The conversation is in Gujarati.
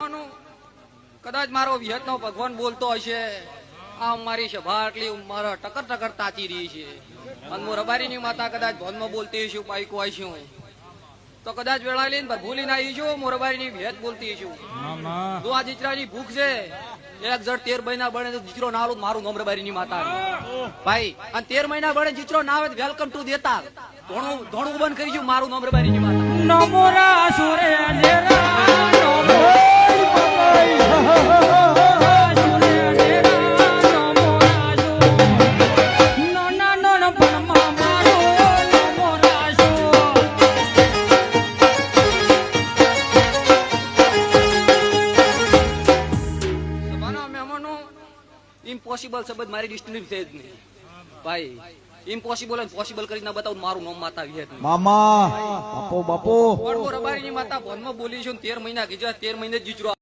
મહેમાનો કદાચ મારો વિહતનો ભગવાન બોલતો હશે આ મારી સભા આટલી મારા ટકર ટકર તાતી રહી છે અને હું રબારીની માતા કદાચ ભોનમાં બોલતી હશું પાઈકો આવીશું તો કદાચ વેળા લઈને ભૂલીને આવી છું મોરબારીની ભેદ બોલતી છું જો આ દીકરાની ભૂખ છે એક જણ 13 મહિના બને તો દીકરો ના આવું મારું નામ રબારીની માતા ભાઈ અને 13 મહિના બને દીકરો ના આવે વેલકમ ટુ દેતા ધોણું બંધ કરી છું મારું નામ રબારીની માતા નમોરા સુરે ઇમ્પોસિબલ શબ્દ મારી ડિસ્ટ્રિક્ટ છે જ નહીં ભાઈ ઇમ્પોસિબલ અને પોસિબલ કરીને બતાવું મારું નામ માતા વિહત મામા બાપો બાપો રબારીની માતા ભોનમાં બોલી છું 13 મહિના કીધા 13 મહિને જીચરો